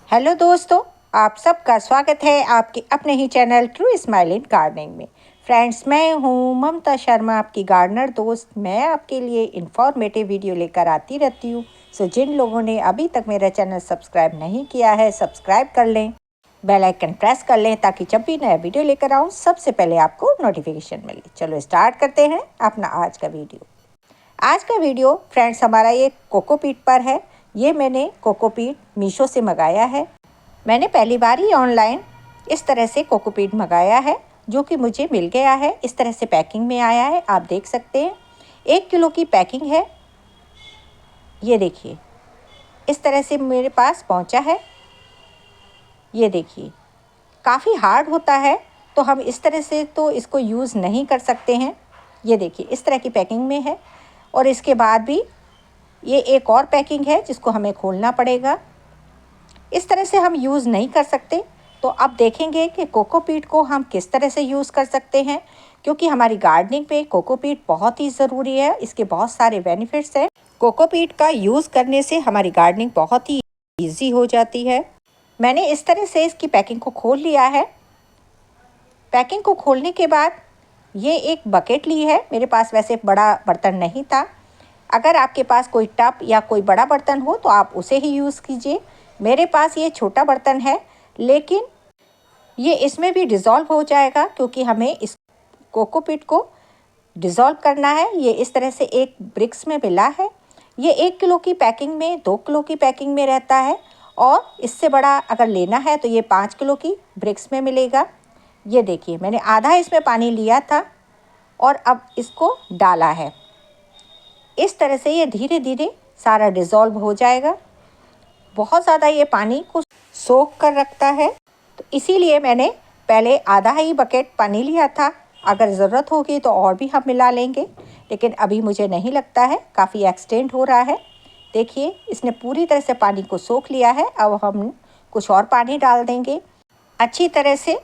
Hello दोस्तों, आप सबका स्वागत है आपके अपने ही channel true smile in gardening में। फ्रेंड्स, मैं हूँ ममता शर्मा, आपकी गार्डनर दोस्त। मैं आपके लिए इंफॉर्मेटिव वीडियो लेकर आती रहती हूँ। सो जिन लोगों ने अभी तक मेरा चैनल सब्सक्राइब नहीं किया है, सब्सक्राइब कर लें, बेल आइकन प्रेस कर लें ताकि जब भी नया वीडियो लेकर आऊँ सबसे पहले आपको नोटिफिकेशन मिले। चलो स्टार्ट करते हैं अपना आज का वीडियो। आज का वीडियो फ्रेंड्स हमारा ये कोकोपीट पर है। ये मैंने कोकोपीट मीशो से मंगाया है। मैंने पहली बार ही ऑनलाइन इस तरह से कोकोपीट मंगाया है, जो कि मुझे मिल गया है। इस तरह से पैकिंग में आया है, आप देख सकते हैं। 1 किलो की पैकिंग है। ये देखिए, इस तरह से मेरे पास पहुंचा है। ये देखिए, काफ़ी हार्ड होता है, तो हम इस तरह से तो इसको यूज़ नहीं कर सकते हैं। ये देखिए, इस तरह की पैकिंग में है। और इसके बाद भी ये एक और पैकिंग है जिसको हमें खोलना पड़ेगा। इस तरह से हम यूज़ नहीं कर सकते। तो अब देखेंगे कि कोकोपीट को हम किस तरह से यूज़ कर सकते हैं, क्योंकि हमारी गार्डनिंग पे कोकोपीट बहुत ही ज़रूरी है। इसके बहुत सारे बेनिफिट्स हैं। कोकोपीट का यूज़ करने से हमारी गार्डनिंग बहुत ही ईजी हो जाती है। मैंने इस तरह से इसकी पैकिंग को खोल लिया है। पैकिंग को खोलने के बाद ये एक बकेट ली है। मेरे पास वैसे बड़ा बर्तन नहीं था। अगर आपके पास कोई टब या कोई बड़ा बर्तन हो तो आप उसे ही यूज़ कीजिए। मेरे पास ये छोटा बर्तन है, लेकिन ये इसमें भी डिज़ोल्व हो जाएगा, क्योंकि हमें इस कोकोपीट को डिज़ोल्व करना है। ये इस तरह से एक ब्रिक्स में मिला है। ये 1 किलो की पैकिंग में, 2 किलो की पैकिंग में रहता है, और इससे बड़ा अगर लेना है तो ये 5 किलो की ब्रिक्स में मिलेगा। ये देखिए, मैंने आधा इसमें पानी लिया था और अब इसको डाला है। इस तरह से ये धीरे धीरे सारा डिज़ोल्व हो जाएगा। बहुत ज़्यादा ये पानी को सोख कर रखता है, तो इसीलिए मैंने पहले आधा ही बकेट पानी लिया था। अगर ज़रूरत होगी तो और भी हम मिला लेंगे, लेकिन अभी मुझे नहीं लगता है। काफ़ी एक्सटेंड हो रहा है। देखिए, इसने पूरी तरह से पानी को सोख लिया है। अब हम कुछ और पानी डाल देंगे। अच्छी तरह से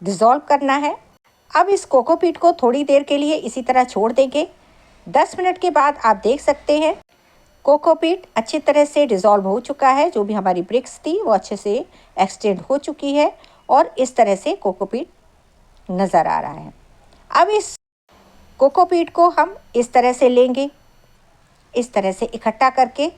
डिज़ोल्व करना है। अब इस कोकोपीट को थोड़ी देर के लिए इसी तरह छोड़ देंगे। 10 मिनट के बाद आप देख सकते हैं कोकोपीट अच्छी तरह से डिज़ोल्व हो चुका है। जो भी हमारी ब्रिक्स थी वो अच्छे से एक्सटेंड हो चुकी है, और इस तरह से कोकोपीट नज़र आ रहा है। अब इस कोकोपीट को हम इस तरह से लेंगे, इस तरह से इकट्ठा करके,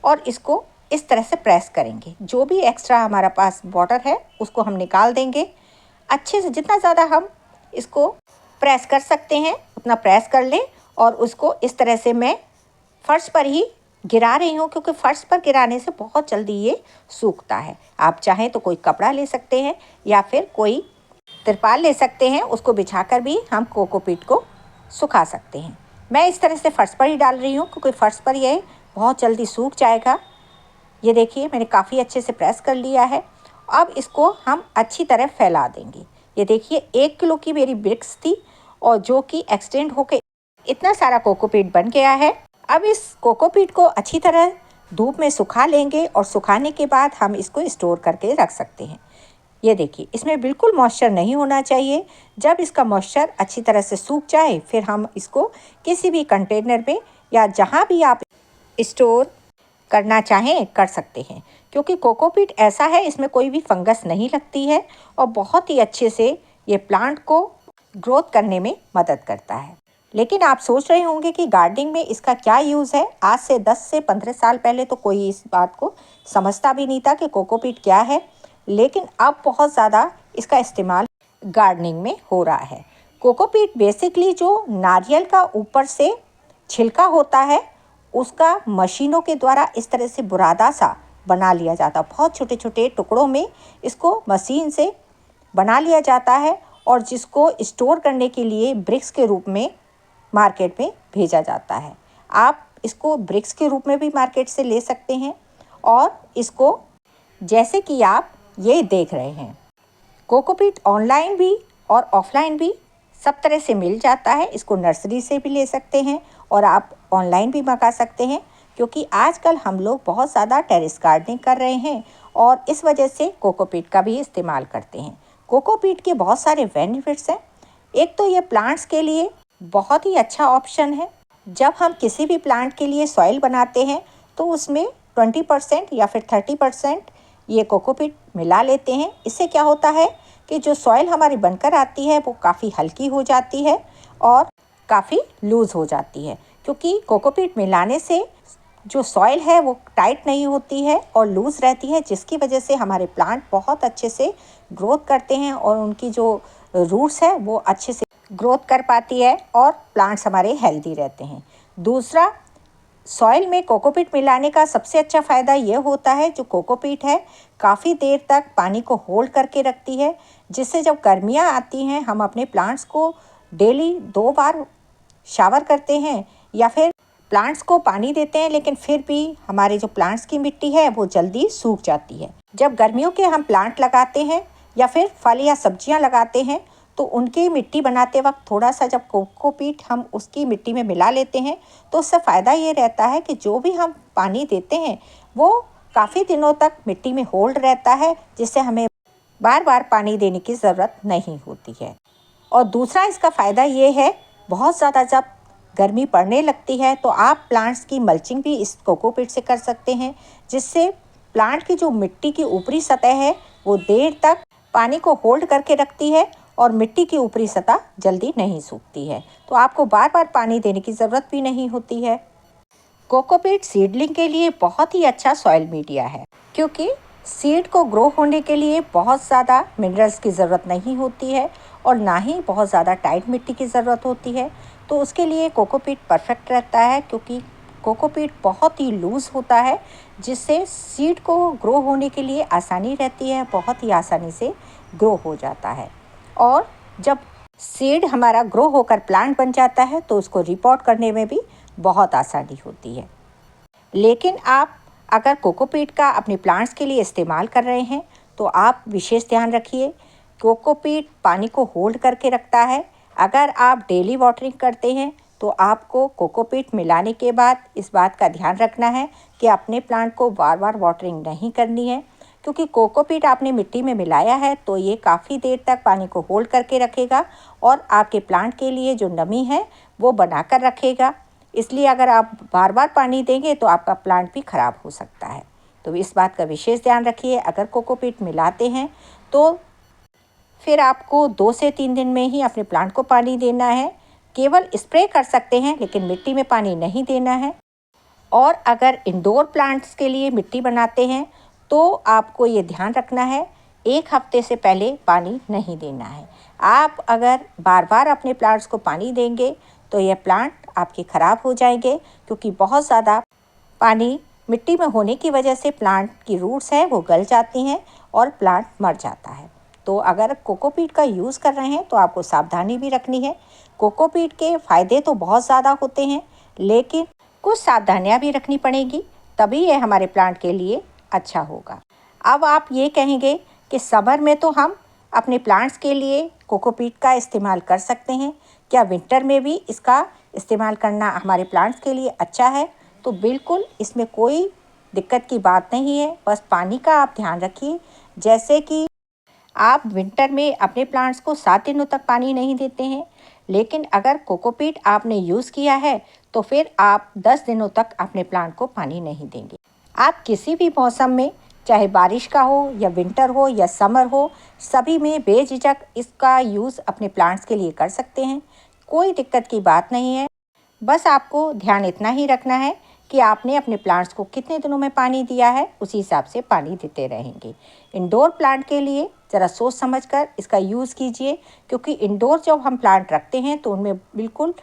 और इसको इस तरह से प्रेस करेंगे। जो भी एक्स्ट्रा हमारा पास वाटर है उसको हम निकाल देंगे। अच्छे से जितना ज़्यादा हम इसको प्रेस कर सकते हैं उतना प्रेस कर लें, और उसको इस तरह से मैं फर्श पर ही गिरा रही हूँ, क्योंकि फर्श पर गिराने से बहुत जल्दी ये सूखता है। आप चाहें तो कोई कपड़ा ले सकते हैं या फिर कोई तिरपाल ले सकते हैं, उसको बिछाकर भी हम कोकोपीट को सुखा सकते हैं। मैं इस तरह से फर्श पर ही डाल रही हूँ, क्योंकि फर्श पर ये बहुत जल्दी सूख जाएगा। ये देखिए, मैंने काफ़ी अच्छे से प्रेस कर लिया है। अब इसको हम अच्छी तरह फैला देंगे। ये देखिए, 1 किलो की मेरी ब्रिक्स थी, और जो कि एक्सटेंड होकर इतना सारा कोकोपीट बन गया है। अब इस कोकोपीट को अच्छी तरह धूप में सुखा लेंगे, और सुखाने के बाद हम इसको स्टोर करके रख सकते हैं। ये देखिए, इसमें बिल्कुल मॉइस्चर नहीं होना चाहिए। जब इसका मॉइस्चर अच्छी तरह से सूख जाए, फिर हम इसको किसी भी कंटेनर में या जहाँ भी आप स्टोर करना चाहें कर सकते हैं, क्योंकि कोकोपीट ऐसा है, इसमें कोई भी फंगस नहीं लगती है, और बहुत ही अच्छे से ये प्लांट को ग्रोथ करने में मदद करता है। लेकिन आप सोच रहे होंगे कि गार्डनिंग में इसका क्या यूज़ है। आज से 10 से 15 साल पहले तो कोई इस बात को समझता भी नहीं था कि कोकोपीट क्या है, लेकिन अब बहुत ज़्यादा इसका इस्तेमाल गार्डनिंग में हो रहा है। कोकोपीट बेसिकली जो नारियल का ऊपर से छिलका होता है, उसका मशीनों के द्वारा इस तरह से बुरादा सा बना लिया जाता है। बहुत छोटे छोटे टुकड़ों में इसको मशीन से बना लिया जाता है, और जिसको स्टोर करने के लिए ब्रिक्स के रूप में मार्केट में भेजा जाता है। आप इसको ब्रिक्स के रूप में भी मार्केट से ले सकते हैं, और इसको जैसे कि आप ये देख रहे हैं, कोकोपीट ऑनलाइन भी और ऑफलाइन भी सब तरह से मिल जाता है। इसको नर्सरी से भी ले सकते हैं, और आप ऑनलाइन भी मंगा सकते हैं, क्योंकि आजकल हम लोग बहुत ज़्यादा टेरेस गार्डनिंग कर रहे हैं, और इस वजह से कोकोपीट का भी इस्तेमाल करते हैं। कोकोपीट के बहुत सारे बेनिफिट्स हैं। एक तो ये प्लांट्स के लिए बहुत ही अच्छा ऑप्शन है। जब हम किसी भी प्लांट के लिए सॉइल बनाते हैं तो उसमें 20% या फिर 30% ये कोकोपीट मिला लेते हैं। इससे क्या होता है कि जो सॉइल हमारी बनकर आती है वो काफ़ी हल्की हो जाती है और काफ़ी लूज़ हो जाती है, क्योंकि कोकोपीट मिलाने से जो सॉइल है वो टाइट नहीं होती है और लूज़ रहती है, जिसकी वजह से हमारे प्लांट बहुत अच्छे से ग्रोथ करते हैं और उनकी जो रूट्स है वो अच्छे से ग्रोथ कर पाती है और प्लांट्स हमारे हेल्दी रहते हैं। दूसरा, सॉइल में कोकोपीट मिलाने का सबसे अच्छा फ़ायदा ये होता है, जो कोकोपीट है काफ़ी देर तक पानी को होल्ड करके रखती है, जिससे जब गर्मियाँ आती हैं हम अपने प्लांट्स को डेली 2 बार शावर करते हैं या फिर प्लांट्स को पानी देते हैं, लेकिन फिर भी हमारे जो प्लांट्स की मिट्टी है वो जल्दी सूख जाती है। जब गर्मियों के हम प्लांट लगाते हैं या फिर फल या सब्जियां लगाते हैं तो उनकी मिट्टी बनाते वक्त थोड़ा सा जब कोकोपीट हम उसकी मिट्टी में मिला लेते हैं तो उससे फ़ायदा ये रहता है कि जो भी हम पानी देते हैं वो काफ़ी दिनों तक मिट्टी में होल्ड रहता है, जिससे हमें बार बार पानी देने की ज़रूरत नहीं होती है। और दूसरा इसका फ़ायदा ये है, बहुत ज़्यादा जब गर्मी पड़ने लगती है तो आप प्लांट्स की मल्चिंग भी इस कोकोपीट से कर सकते हैं, जिससे प्लांट की जो मिट्टी की ऊपरी सतह है वो देर तक पानी को होल्ड करके रखती है और मिट्टी की ऊपरी सतह जल्दी नहीं सूखती है, तो आपको बार बार पानी देने की ज़रूरत भी नहीं होती है। कोकोपीट सीडलिंग के लिए बहुत ही अच्छा सॉइल मीडिया है, क्योंकि सीड को ग्रो होने के लिए बहुत ज़्यादा मिनरल्स की ज़रूरत नहीं होती है और ना ही बहुत ज़्यादा टाइट मिट्टी की ज़रूरत होती है। तो उसके लिए कोकोपीट परफेक्ट रहता है, क्योंकि कोकोपीट बहुत ही लूज़ होता है, जिससे सीड को ग्रो होने के लिए आसानी रहती है, बहुत ही आसानी से ग्रो हो जाता है। और जब सीड हमारा ग्रो होकर प्लांट बन जाता है तो उसको रिपोर्ट करने में भी बहुत आसानी होती है। लेकिन आप अगर कोकोपीट का अपने प्लांट्स के लिए इस्तेमाल कर रहे हैं तो आप विशेष ध्यान रखिए, कोकोपीट पानी को होल्ड करके रखता है। अगर आप डेली वाटरिंग करते हैं तो आपको कोकोपीट मिलाने के बाद इस बात का ध्यान रखना है कि अपने प्लांट को बार बार वाटरिंग नहीं करनी है, क्योंकि कोकोपीट आपने मिट्टी में मिलाया है तो ये काफ़ी देर तक पानी को होल्ड करके रखेगा और आपके प्लांट के लिए जो नमी है वो बनाकर रखेगा। इसलिए अगर आप बार बार पानी देंगे तो आपका प्लांट भी ख़राब हो सकता है। तो इस बात का विशेष ध्यान रखिए। अगर कोकोपीट मिलाते हैं तो फिर आपको 2 से 3 दिन में ही अपने प्लांट को पानी देना है। केवल स्प्रे कर सकते हैं लेकिन मिट्टी में पानी नहीं देना है। और अगर इंडोर प्लांट्स के लिए मिट्टी बनाते हैं तो आपको ये ध्यान रखना है, 1 हफ्ते से पहले पानी नहीं देना है। आप अगर बार बार अपने प्लांट्स को पानी देंगे तो यह प्लांट आपके ख़राब हो जाएंगे, क्योंकि बहुत ज़्यादा पानी मिट्टी में होने की वजह से प्लांट की रूट्स हैं वो गल जाती हैं और प्लांट मर जाता है। तो अगर कोकोपीट का यूज़ कर रहे हैं तो आपको सावधानी भी रखनी है। कोकोपीट के फ़ायदे तो बहुत ज़्यादा होते हैं, लेकिन कुछ सावधानियां भी रखनी पड़ेंगी, तभी ये हमारे प्लांट के लिए अच्छा होगा। अब आप ये कहेंगे कि समर में तो हम अपने प्लांट्स के लिए कोकोपीट का इस्तेमाल कर सकते हैं, क्या विंटर में भी इसका इस्तेमाल करना हमारे प्लांट्स के लिए अच्छा है? तो बिल्कुल इसमें कोई दिक्कत की बात नहीं है, बस पानी का आप ध्यान रखिए। जैसे कि आप विंटर में अपने प्लांट्स को 7 दिनों तक पानी नहीं देते हैं, लेकिन अगर कोकोपीट आपने यूज़ किया है तो फिर आप 10 दिनों तक अपने प्लांट को पानी नहीं देंगे। आप किसी भी मौसम में, चाहे बारिश का हो या विंटर हो या समर हो, सभी में बेझिझक इसका यूज़ अपने प्लांट्स के लिए कर सकते हैं। कोई दिक्कत की बात नहीं है। बस आपको ध्यान इतना ही रखना है कि आपने अपने प्लांट्स को कितने दिनों में पानी दिया है, उसी हिसाब से पानी देते रहेंगे। इंडोर प्लांट के लिए ज़रा सोच समझकर इसका यूज़ कीजिए, क्योंकि इंडोर जब हम प्लांट रखते हैं तो उनमें बिल्कुल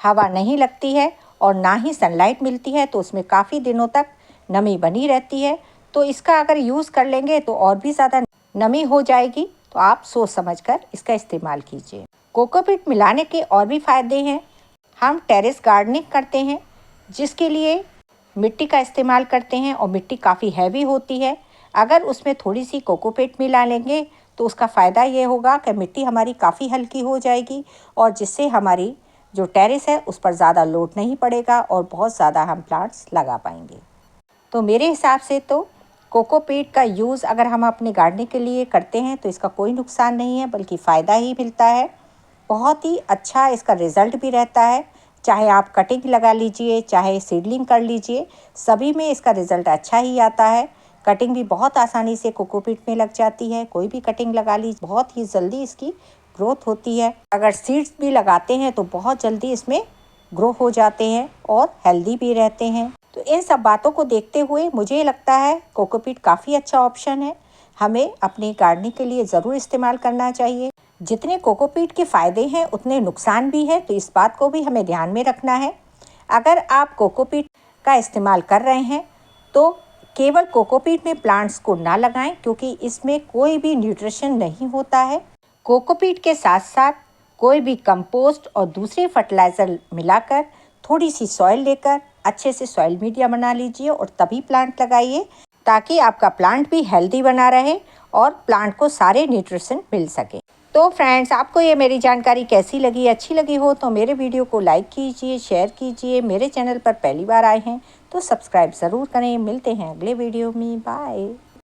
हवा नहीं लगती है और ना ही सनलाइट मिलती है, तो उसमें काफ़ी दिनों तक नमी बनी रहती है। तो इसका अगर यूज़ कर लेंगे तो और भी ज़्यादा नमी हो जाएगी, तो आप सोच समझकर इसका इस्तेमाल कीजिए। कोकोपीट मिलाने के और भी फ़ायदे हैं। हम टेरेस गार्डनिंग करते हैं, जिसके लिए मिट्टी का इस्तेमाल करते हैं और मिट्टी काफ़ी हैवी होती है। अगर उसमें थोड़ी सी कोकोपीट मिला लेंगे तो उसका फ़ायदा ये होगा कि मिट्टी हमारी काफ़ी हल्की हो जाएगी और जिससे हमारी जो टेरेस है उस पर ज़्यादा लोड नहीं पड़ेगा और बहुत ज़्यादा हम प्लांट्स लगा पाएंगे। तो मेरे हिसाब से तो कोकोपीट का यूज़ अगर हम अपने गार्डनिंग के लिए करते हैं तो इसका कोई नुकसान नहीं है, बल्कि फ़ायदा ही मिलता है। बहुत ही अच्छा इसका रिज़ल्ट भी रहता है। चाहे आप कटिंग लगा लीजिए, चाहे सीडलिंग कर लीजिए, सभी में इसका रिज़ल्ट अच्छा ही आता है। कटिंग भी बहुत आसानी से कोकोपीट में लग जाती है। कोई भी कटिंग लगा लीजिए, बहुत ही जल्दी इसकी ग्रोथ होती है। अगर सीड्स भी लगाते हैं तो बहुत जल्दी इसमें ग्रो हो जाते हैं और हेल्दी भी रहते हैं। तो इन सब बातों को देखते हुए मुझे लगता है कोकोपीट काफ़ी अच्छा ऑप्शन है। हमें अपनी गार्डनिंग के लिए ज़रूर इस्तेमाल करना चाहिए। जितने कोकोपीट के फ़ायदे हैं उतने नुकसान भी हैं, तो इस बात को भी हमें ध्यान में रखना है। अगर आप कोकोपीट का इस्तेमाल कर रहे हैं तो केवल कोकोपीट में प्लांट्स को ना लगाएं, क्योंकि इसमें कोई भी न्यूट्रिशन नहीं होता है। कोकोपीट के साथ साथ कोई भी कंपोस्ट और दूसरे फर्टिलाइज़र मिलाकर थोड़ी सी सॉइल लेकर अच्छे से सॉइल मीडिया बना लीजिए और तभी प्लांट लगाइए, ताकि आपका प्लांट भी हेल्दी बना रहे और प्लांट को सारे न्यूट्रिशन मिल सके। तो फ्रेंड्स, आपको ये मेरी जानकारी कैसी लगी? अच्छी लगी हो तो मेरे वीडियो को लाइक कीजिए, शेयर कीजिए। मेरे चैनल पर पहली बार आए हैं तो सब्सक्राइब ज़रूर करें। मिलते हैं अगले वीडियो में। बाय।